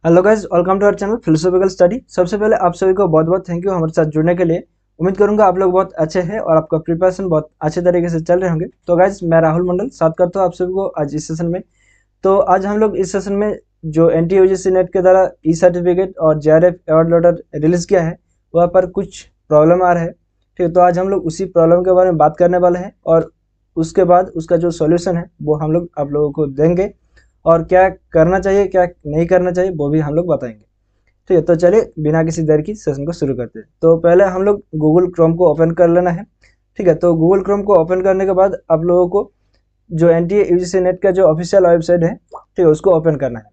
Hello guys, welcome to our channel philosophical study. सबसे पहले आप सभी को बहुत बहुत थैंक यू हमारे साथ जुड़ने के लिए। उम्मीद करूंगा आप लोग बहुत अच्छे हैं और आपका प्रिपरेशन बहुत अच्छे तरीके से चल रहे होंगे। तो गाइस, मैं राहुल मंडल साथ करता हूँ आप सभी को आज इस सेशन में। तो आज हम लोग इस सेशन में जो NT-UGC नेट के द्वारा ई सर्टिफिकेट और JRF अवार्ड लेटर रिलीज़ किया है वहाँ पर कुछ प्रॉब्लम आ रहा है। ठीक है, तो आज हम लोग उसी प्रॉब्लम के बारे में बात करने वाले हैं और उसके बाद उसका जो सॉल्यूशन है वो हम लोग आप लोगों को देंगे और क्या करना चाहिए क्या नहीं करना चाहिए वो भी हम लोग बताएंगे। ठीक है, तो चलिए बिना किसी देर की सेशन को शुरू करते हैं। तो पहले हम लोग गूगल क्रोम को ओपन कर लेना है। ठीक है, तो गूगल क्रोम को ओपन करने के बाद आप लोगों को जो NT-UGC नेट का जो ऑफिशियल वेबसाइट है, ठीक है, उसको ओपन करना है।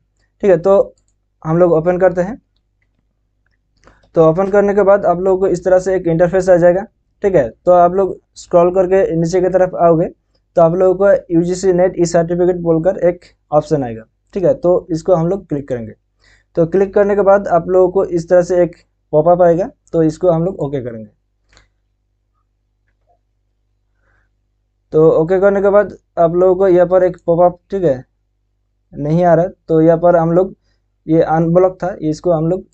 ठीक है, तो हम लोग ओपन करते हैं। तो ओपन करने के बाद आप लोगों को इस तरह से एक इंटरफेस आ जाएगा। ठीक है, तो आप लोग स्क्रॉल करके नीचे की तरफ आओगे तो आप लोगों को UGC नेट ई सर्टिफिकेट बोलकर एक ऑप्शन आएगा। ठीक है, तो इसको हम लोग क्लिक करेंगे। तो क्लिक करने के बाद आप लोगों को इस तरह से एक पॉपअप आएगा, तो इसको हम लोग ओके करेंगे। तो ओके करने के बाद आप लोगों को यहाँ पर एक पॉपअप, ठीक है, नहीं आ रहा, तो यहाँ पर हम लोग ये अनब्लॉक था, इसको हम लोग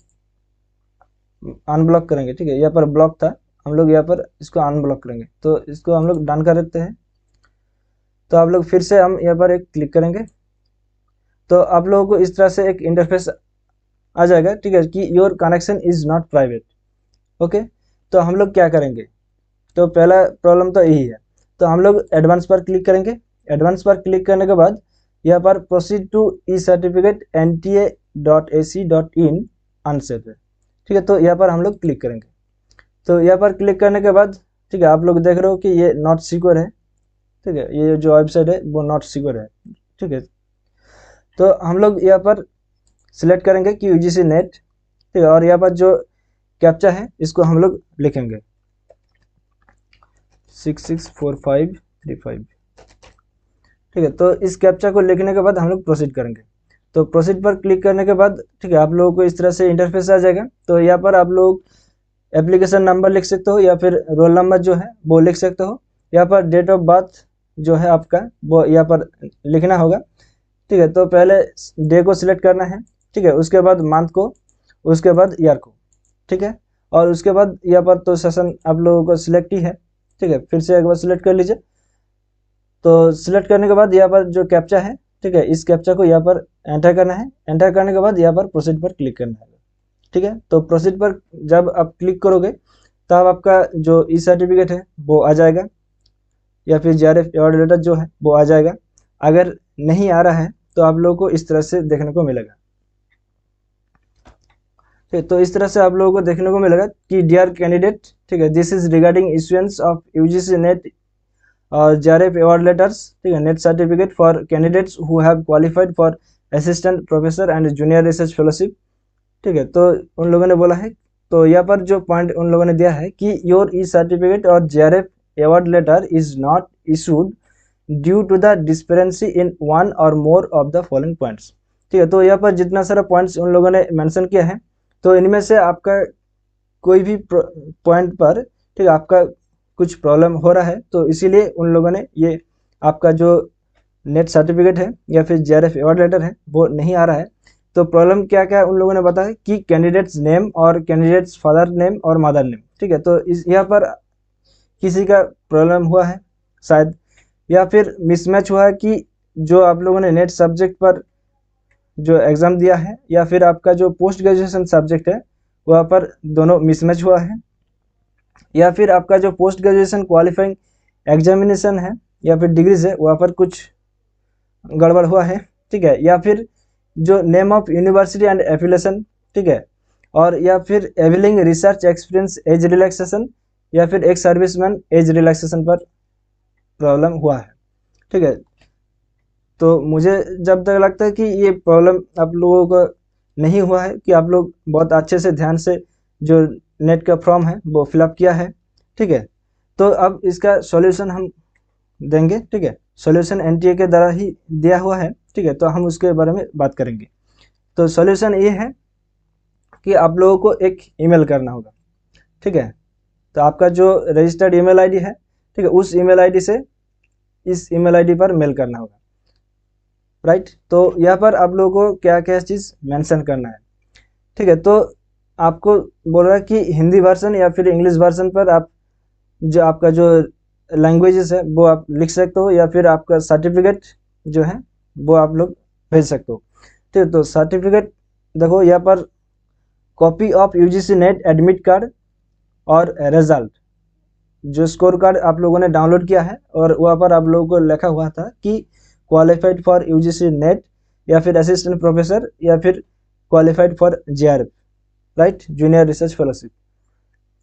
अनब्लॉक करेंगे। ठीक है, यहाँ पर ब्लॉक था, हम लोग यहाँ पर इसको अनब्लॉक करेंगे। तो इसको हम लोग डन कर देते हैं। तो आप लोग फिर से हम यहाँ पर एक क्लिक करेंगे तो आप लोगों को इस तरह से एक इंटरफेस आ जाएगा। ठीक है, कि your connection is not private. Okay, तो हम लोग क्या करेंगे, तो पहला प्रॉब्लम तो यही है। तो हम लोग एडवांस पर क्लिक करेंगे। एडवांस पर क्लिक करने के बाद यहाँ पर proceed to E certificate NTA.AC.in unsafe है। ठीक है, तो यहाँ पर हम लोग क्लिक करेंगे। तो यहाँ पर क्लिक करने के बाद, ठीक है, आप लोग देख रहे हो कि ये नॉट सिक्योर है। ठीक है, ये जो वेबसाइट है वो नॉट सिक्योर है। ठीक है, तो हम लोग यहाँ पर सिलेक्ट करेंगे कि UGC नेट। ठीक है, और यहाँ पर जो कैप्चा है इसको हम लोग लिखेंगे 664535। ठीक है, तो इस कैप्चा को लिखने के बाद हम लोग प्रोसीड करेंगे। तो प्रोसीड पर क्लिक करने के बाद, ठीक है, आप लोगों को इस तरह से इंटरफेस आ जाएगा। तो यहाँ पर आप लोग एप्लीकेशन नंबर लिख सकते हो या फिर रोल नंबर जो है वो लिख सकते हो। यहाँ पर डेट ऑफ बर्थ जो है आपका वो यहाँ पर लिखना होगा। ठीक है, तो पहले डे को सिलेक्ट करना है। ठीक है, उसके बाद मंथ को, उसके बाद ईयर को। ठीक है, और उसके बाद यहाँ पर तो सेशन आप लोगों को सिलेक्ट ही है। ठीक है, फिर से एक बार सिलेक्ट कर लीजिए। तो सिलेक्ट करने के बाद यहाँ पर जो कैप्चा है, ठीक है, इस कैप्चा को यहाँ पर एंटर करना है। एंटर करने के बाद यहाँ पर प्रोसीड पर क्लिक करना है। ठीक है, तो प्रोसीड पर जब आप क्लिक करोगे तब आपका जो ई सर्टिफिकेट है वो आ जाएगा या फिर JRF अवार्ड लेटर जो है वो आ जाएगा। अगर नहीं आ रहा है तो आप लोगों को इस तरह से देखने को मिलेगा। ठीक, तो इस तरह से आप लोगों को देखने को मिलेगा कि डियर कैंडिडेट, ठीक है, this is regarding issuance of UGC net और JRF अवार्ड लेटर्स, ठीक है, net certificate for candidates who have qualified for assistant professor and junior research fellowship. ठीक है, तो उन लोगों ने बोला है, तो यहाँ पर जो पॉइंट उन लोगों ने दिया है कि योर ई सर्टिफिकेट और JRF award letter is not issued due to the discrepancy in one or more of the following points. ठीक है, तो यहाँ पर जितना सारा पॉइंट्स उन लोगों ने मेंशन किया है, तो इनमें से आपका कोई भी पॉइंट पर, ठीक है, आपका कुछ प्रॉब्लम हो रहा है, तो इसीलिए उन लोगों ने ये आपका जो नेट सर्टिफिकेट है या फिर JRF अवार्ड लेटर है वो नहीं आ रहा है। तो प्रॉब्लम क्या क्या उन लोगों ने बताया कि कैंडिडेट्स नेम और कैंडिडेट्स फादर नेम और मदर नेम। ठीक है, तो इस यहाँ पर किसी का प्रॉब्लम हुआ है शायद, या फिर मिसमैच हुआ है कि जो आप लोगों ने नेट सब्जेक्ट पर जो एग्ज़ाम दिया है या फिर आपका जो पोस्ट ग्रेजुएशन सब्जेक्ट है वहाँ पर दोनों मिसमैच हुआ है, या फिर आपका जो पोस्ट ग्रेजुएशन क्वालिफाइंग एग्जामिनेशन है या फिर डिग्रीज है वहाँ पर कुछ गड़बड़ हुआ है। ठीक है, या फिर जो name of university and affiliation, ठीक है, और या फिर एविलिंग रिसर्च एक्सपीरियंस एज रिलैक्सेशन या फिर एक सर्विसमैन एज रिलैक्सेशन पर प्रॉब्लम हुआ है। ठीक है, तो मुझे जब तक लगता है कि ये प्रॉब्लम आप लोगों को नहीं हुआ है, कि आप लोग बहुत अच्छे से ध्यान से जो नेट का फॉर्म है वो फिलअप किया है। ठीक है, तो अब इसका सॉल्यूशन हम देंगे। ठीक है, सॉल्यूशन NTA के द्वारा ही दिया हुआ है। ठीक है, तो हम उसके बारे में बात करेंगे। तो सॉल्यूशन ये है कि आप लोगों को एक ईमेल करना होगा। ठीक है, तो आपका जो रजिस्टर्ड ईमेल आईडी है, ठीक है, उस ईमेल आईडी से इस ईमेल आईडी पर मेल करना होगा। राइट, तो यहाँ पर आप लोगों को क्या क्या चीज़ मेंशन करना है। ठीक है। तो आपको बोल रहा है कि हिंदी वर्जन या फिर इंग्लिश वर्जन पर आप जो आपका जो लैंग्वेजेस है वो आप लिख सकते हो, या फिर आपका सर्टिफिकेट जो है वो आप लोग भेज सकते हो। ठीक है, तो सर्टिफिकेट देखो यहाँ पर copy of UGC net admit card और रिजल्ट, जो स्कोर कार्ड आप लोगों ने डाउनलोड किया है और वहाँ पर आप लोगों को लिखा हुआ था कि क्वालिफाइड फॉर यूजीसी नेट या फिर असिस्टेंट प्रोफेसर या फिर qualified for JRF, right, junior research fellowship.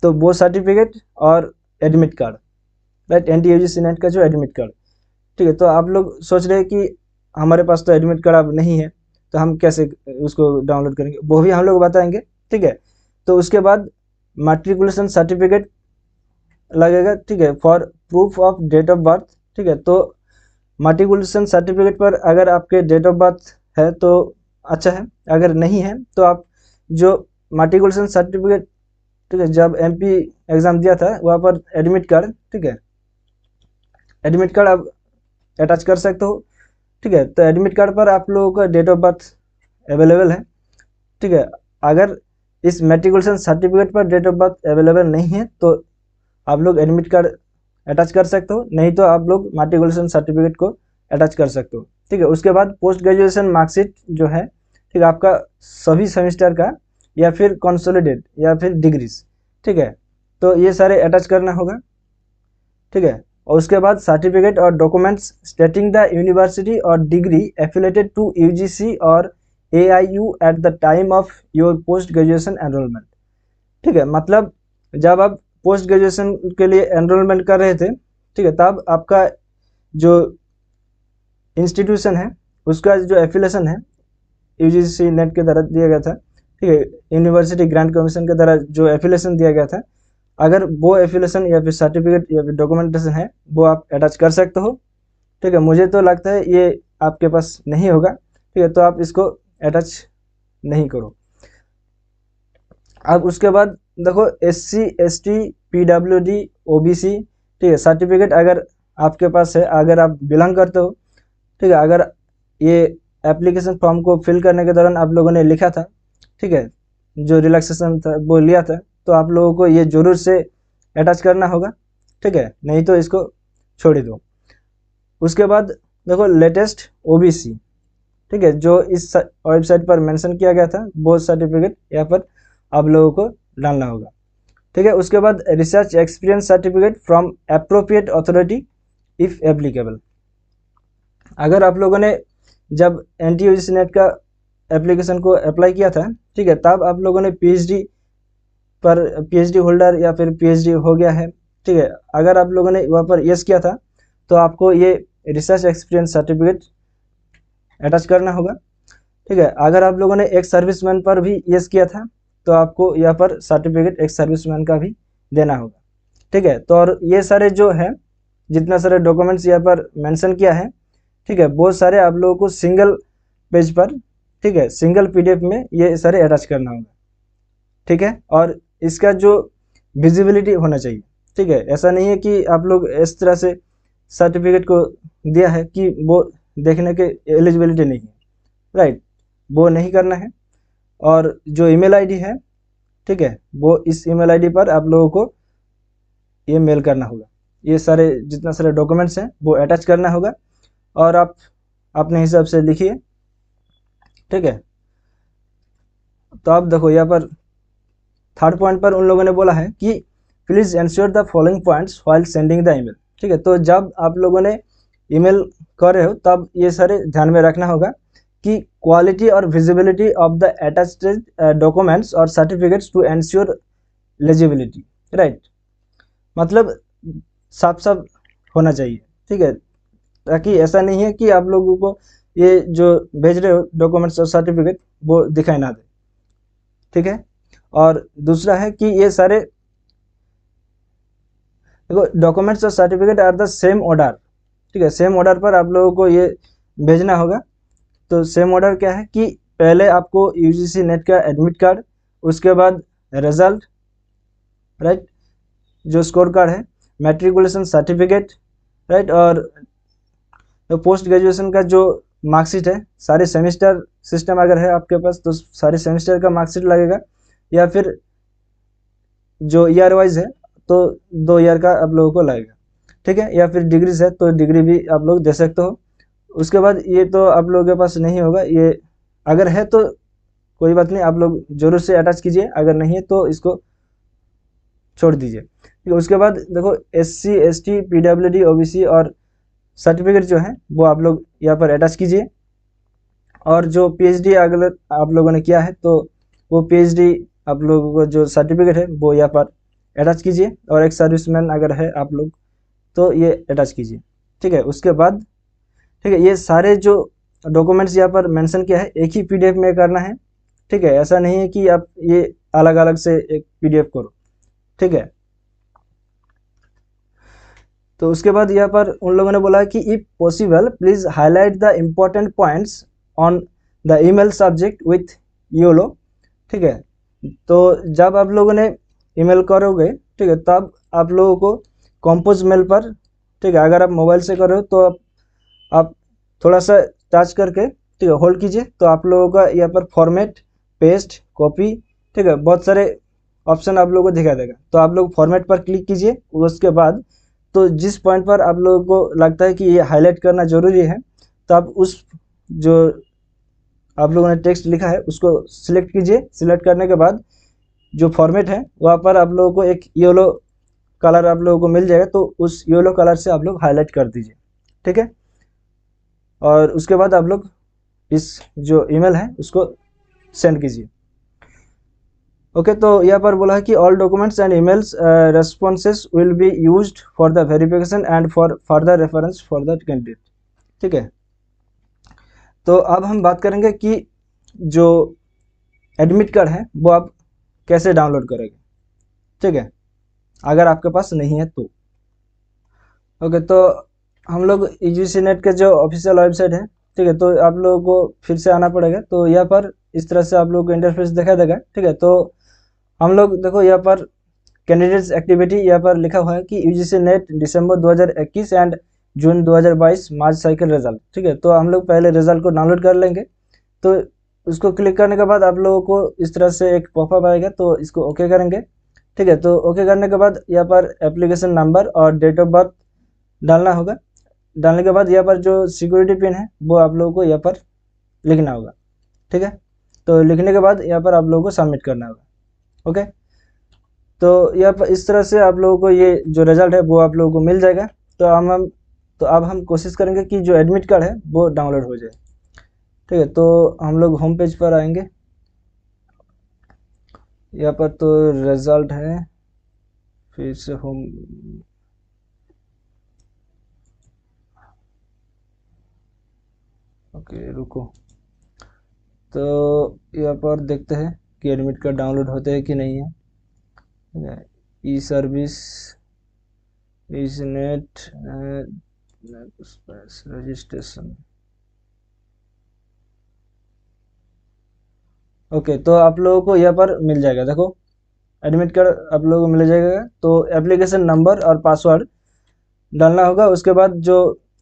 तो वो सर्टिफिकेट और admit card, right, NT UGC NET का जो एडमिट कार्ड। ठीक है, तो आप लोग सोच रहे हैं कि हमारे पास तो एडमिट कार्ड अब नहीं है, तो हम कैसे उसको डाउनलोड करेंगे, वो भी हम लोग बताएंगे। ठीक है, तो उसके बाद मैट्रिकुलेशन सर्टिफिकेट लगेगा। ठीक है, for proof of date of birth. ठीक है, तो मैट्रिकुलेशन सर्टिफिकेट पर अगर आपके डेट ऑफ बर्थ है तो अच्छा है, अगर नहीं है तो आप जो मैट्रिकुलेशन सर्टिफिकेट, ठीक है, जब एमपी एग्जाम दिया था वहाँ पर एडमिट कार्ड, ठीक है, एडमिट कार्ड आप अटैच कर सकते हो। ठीक है, तो एडमिट कार्ड पर आप लोगों का डेट ऑफ बर्थ अवेलेबल है। ठीक है, अगर इस मैट्रिकुलेशन सर्टिफिकेट पर डेट ऑफ बर्थ अवेलेबल नहीं है तो आप लोग एडमिट कार्ड अटैच कर सकते हो, नहीं तो आप लोग मैट्रिकुलेशन सर्टिफिकेट को अटैच कर सकते हो। ठीक है, उसके बाद पोस्ट ग्रेजुएशन मार्कशीट जो है, ठीक है, आपका सभी सेमेस्टर का या फिर कंसोलिडेट या फिर डिग्रीज। ठीक है, तो ये सारे अटैच करना होगा। ठीक है, और उसके बाद सर्टिफिकेट और डॉक्यूमेंट्स स्टेटिंग द यूनिवर्सिटी और डिग्री एफिलेटेड टू यूजीसी और AIU at the time of your post graduation enrolment. ठीक है, मतलब जब आप पोस्ट ग्रेजुएशन के लिए एनरोलमेंट कर रहे थे, ठीक है, तब आपका जो इंस्टीट्यूशन है उसका जो एफिलेशन है यूजीसी नेट के द्वारा दिया गया था, ठीक है, यूनिवर्सिटी ग्रांट कमीशन के द्वारा जो एफिलेशन दिया गया था, अगर वो एफिलेशन या फिर सर्टिफिकेट या फिर डॉक्यूमेंटेशन है वो आप अटैच कर सकते हो। ठीक है, मुझे तो लगता है ये आपके पास नहीं होगा। ठीक है, तो आप इसको अटैच नहीं करो। अब उसके बाद देखो SC ST PWD OBC, ठीक है, सर्टिफिकेट अगर आपके पास है, अगर आप बिलोंग करते हो, ठीक है, अगर ये एप्लीकेशन फॉर्म को फिल करने के दौरान आप लोगों ने लिखा था, ठीक है, जो रिलैक्सेशन था वो लिया था, तो आप लोगों को ये जरूर से अटैच करना होगा। ठीक है, नहीं तो इसको छोड़ ही दो। उसके बाद देखो लेटेस्ट OBC, ठीक है, जो इस वेबसाइट पर मेंशन किया गया था वो सर्टिफिकेट यहाँ पर आप लोगों को डालना होगा। ठीक है, उसके बाद research experience certificate from appropriate authority if applicable. अगर आप लोगों ने जब NTUGC नेट का एप्लीकेशन को अप्लाई किया था, ठीक है, तब आप लोगों ने PhD होल्डर या फिर PhD हो गया है, ठीक है, अगर आप लोगों ने वहाँ पर यस किया था तो आपको ये रिसर्च एक्सपीरियंस सर्टिफिकेट अटैच करना होगा। ठीक है, अगर आप लोगों ने एक सर्विसमैन पर भी यस किया था तो आपको यहाँ पर सर्टिफिकेट एक सर्विसमैन का भी देना होगा। ठीक है, तो और ये सारे जो है जितना सारे डॉक्यूमेंट्स यहाँ पर मेंशन किया है, ठीक है, बहुत सारे आप लोगों को सिंगल पेज पर, ठीक है, सिंगल PDF में ये सारे अटैच करना होगा। ठीक है, और इसका जो विजिबिलिटी होना चाहिए। ठीक है, ऐसा नहीं है कि आप लोग इस तरह से सर्टिफिकेट को दिया है कि वो देखने के एलिजिबिलिटी नहीं है, राइट, वो नहीं करना है। और जो ईमेल आईडी है, ठीक है, वो इस ईमेल आईडी पर आप लोगों को ये मेल करना होगा। ये सारे जितना सारे डॉक्यूमेंट्स हैं वो अटैच करना होगा और आप अपने हिसाब से लिखिए। ठीक है, तो आप देखो यहाँ पर थर्ड पॉइंट पर उन लोगों ने बोला है कि please ensure the following points while sending the email. ठीक है, तो जब आप लोगों ने ईमेल कर रहे हो तब ये सारे ध्यान में रखना होगा कि क्वालिटी और visibility of the attached documents और certificates to ensure legibility, right, मतलब साफ साफ होना चाहिए। ठीक है, ताकि ऐसा नहीं है कि आप लोगों को ये जो भेज रहे हो डॉक्यूमेंट्स और सर्टिफिकेट वो दिखाई ना दे। ठीक है, और दूसरा है कि ये सारे देखो डॉक्यूमेंट्स और certificate are the same order. ठीक है, सेम ऑर्डर पर आप लोगों को ये भेजना होगा। तो सेम ऑर्डर क्या है कि पहले आपको यूजीसी नेट का एडमिट कार्ड, उसके बाद रिजल्ट, राइट, जो स्कोर कार्ड है, मैट्रिकुलेशन सर्टिफिकेट, राइट, और पोस्ट ग्रेजुएशन का जो मार्कशीट है, सारे सेमेस्टर सिस्टम अगर है आपके पास तो सारे सेमेस्टर का मार्कशीट लगेगा, या फिर जो ईयर वाइज है तो 2 ईयर का आप लोगों को लगेगा, ठीक है। या फिर डिग्रीज है तो डिग्री भी आप लोग दे सकते हो। उसके बाद ये तो आप लोगों के पास नहीं होगा, ये अगर है तो कोई बात नहीं, आप लोग जरूर से अटैच कीजिए, अगर नहीं है तो इसको छोड़ दीजिए, ठीक है। उसके बाद देखो SC ST PWD OBC और सर्टिफिकेट जो है वो आप लोग यहाँ पर अटैच कीजिए। और जो PhD अगर आप लोगों ने किया है तो वो PhD आप लोगों को जो सर्टिफिकेट है वो यहाँ पर अटैच कीजिए। और एक सर्विसमैन अगर है आप लोग तो ये अटैच कीजिए, ठीक है। उसके बाद ठीक है, ये सारे जो डॉक्यूमेंट्स यहाँ पर मेंशन किया है एक ही PDF में करना है, ठीक है। ऐसा नहीं है कि आप ये अलग अलग से एक PDF करो, ठीक है। तो उसके बाद यहाँ पर उन लोगों ने बोला कि if possible please highlight the important points on the email subject with YOLO, ठीक है। तो जब आप लोगों ने ईमेल करोगे, ठीक है, तब आप लोगों को कंपोज मेल पर, ठीक है, अगर आप मोबाइल से कर रहे हो तो आप थोड़ा सा टच करके, ठीक है, होल्ड कीजिए, तो आप लोगों का यहाँ पर फॉर्मेट, पेस्ट, कॉपी, ठीक है, बहुत सारे ऑप्शन आप लोगों को दिखा देगा। तो आप लोग फॉर्मेट पर क्लिक कीजिए। उसके बाद तो जिस पॉइंट पर आप लोगों को लगता है कि ये हाईलाइट करना जरूरी है, तो आप उस जो आप लोगों ने टेक्स्ट लिखा है उसको सिलेक्ट कीजिए। सिलेक्ट करने के बाद जो फॉर्मेट है वहाँ पर आप लोगों को एक येलो कलर आप लोगों को मिल जाएगा, तो उस येलो कलर से आप लोग हाईलाइट कर दीजिए, ठीक है। और उसके बाद आप लोग इस जो ईमेल है उसको सेंड कीजिए। ओके, तो यहाँ पर बोला है कि all documents and emails responses will be used for the verification and for further reference for the candidate, ठीक है। तो अब हम बात करेंगे कि जो एडमिट कार्ड है वो आप कैसे डाउनलोड करेंगे, ठीक है, अगर आपके पास नहीं है तो। ओके, तो हम लोग UGC नेट के जो ऑफिशियल वेबसाइट है, ठीक है, तो आप लोगों को फिर से आना पड़ेगा। तो यहाँ पर इस तरह से आप लोगों को इंटरफेस दिखा देगा, ठीक है। तो हम लोग देखो यहाँ पर कैंडिडेट्स एक्टिविटी यहाँ पर लिखा हुआ है कि UGC net December 2021 and June 2022 March cycle result, ठीक है। तो हम लोग पहले रिजल्ट को डाउनलोड कर लेंगे। तो उसको क्लिक करने के बाद आप लोगों को इस तरह से एक पॉपअप आएगा, तो इसको ओके करेंगे, ठीक है। तो ओके करने के बाद यहाँ पर एप्लीकेशन नंबर और डेट ऑफ बर्थ डालना होगा। डालने के बाद यहाँ पर जो सिक्योरिटी पिन है वो आप लोगों को यहाँ पर लिखना होगा, ठीक है। तो लिखने के बाद यहाँ पर आप लोगों को सबमिट करना होगा, ओके। तो यहाँ पर इस तरह से आप लोगों को ये जो रिजल्ट है वो आप लोगों को मिल जाएगा। तो अब हम कोशिश करेंगे कि जो एडमिट कार्ड है वो डाउनलोड हो जाए, ठीक है। तो हम लोग होम पेज पर आएंगे। यहाँ पर तो रिजल्ट है, फिर से होम, ओके रुको। तो यहाँ पर देखते हैं कि एडमिट कार्ड डाउनलोड होते हैं कि नहीं है, ठीक है। E service, is NET registration, okay. तो आप लोगों को यहाँ पर मिल जाएगा, देखो एडमिट कार्ड आप लोगों को मिल जाएगा। तो एप्लीकेशन नंबर और पासवर्ड डालना होगा। उसके बाद जो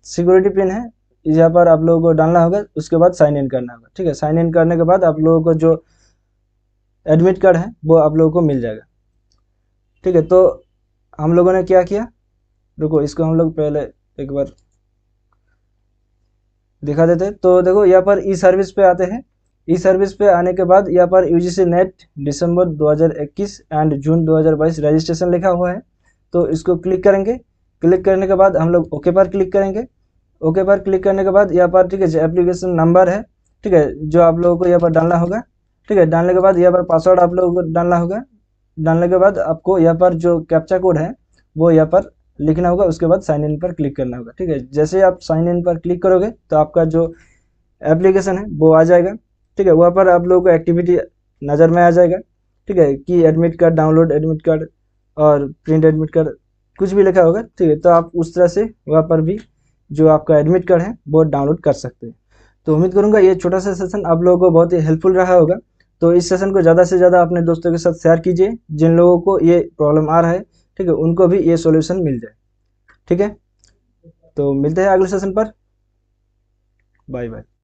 सिक्योरिटी पिन है यहाँ पर आप लोगों को डालना होगा। उसके बाद साइन इन करना होगा, ठीक है। साइन इन करने के बाद आप लोगों को जो एडमिट कार्ड है वो आप लोगों को मिल जाएगा, ठीक है। तो हम लोगों ने क्या किया, रुको इसको हम लोग पहले एक बार दिखा देते हैं। तो देखो यहाँ पर ई सर्विस पे आते हैं। ई सर्विस पे आने के बाद यहाँ पर UGC net December 2021 and June 2022 registration लिखा हुआ है। तो इसको क्लिक करेंगे। क्लिक करने के बाद हम लोग ओके पर क्लिक करेंगे। ओके पर क्लिक करने के बाद यहाँ पर, ठीक है, जो एप्लीकेशन नंबर है, ठीक है, जो आप लोगों को यहाँ पर डालना होगा, ठीक है। डालने के बाद यहाँ पर पासवर्ड आप लोगों को डालना होगा। डालने के बाद आपको यहाँ पर जो कैप्चा कोड है वो यहाँ पर लिखना होगा। उसके बाद साइन इन पर क्लिक करना होगा, ठीक है। जैसे आप साइन इन पर क्लिक करोगे तो आपका जो एप्लीकेशन है वो आ जाएगा, ठीक है। वहाँ पर आप लोगों को एक्टिविटी नज़र में आ जाएगा, ठीक है, कि admit card download admit card और प्रिंट एडमिट कार्ड कुछ भी लिखा होगा, ठीक है। तो आप उस तरह से वहाँ पर भी जो आपका एडमिट कार्ड है वो डाउनलोड कर सकते हैं। तो उम्मीद करूँगा ये छोटा सा सेशन आप लोगों को बहुत ही हेल्पफुल रहा होगा। तो इस सेशन को ज़्यादा से ज़्यादा अपने दोस्तों के साथ शेयर कीजिए जिन लोगों को ये प्रॉब्लम आ रहा है, ठीक है, उनको भी ये सॉल्यूशन मिल जाए, ठीक है। तो मिलते हैं अगले सेशन पर, बाय बाय।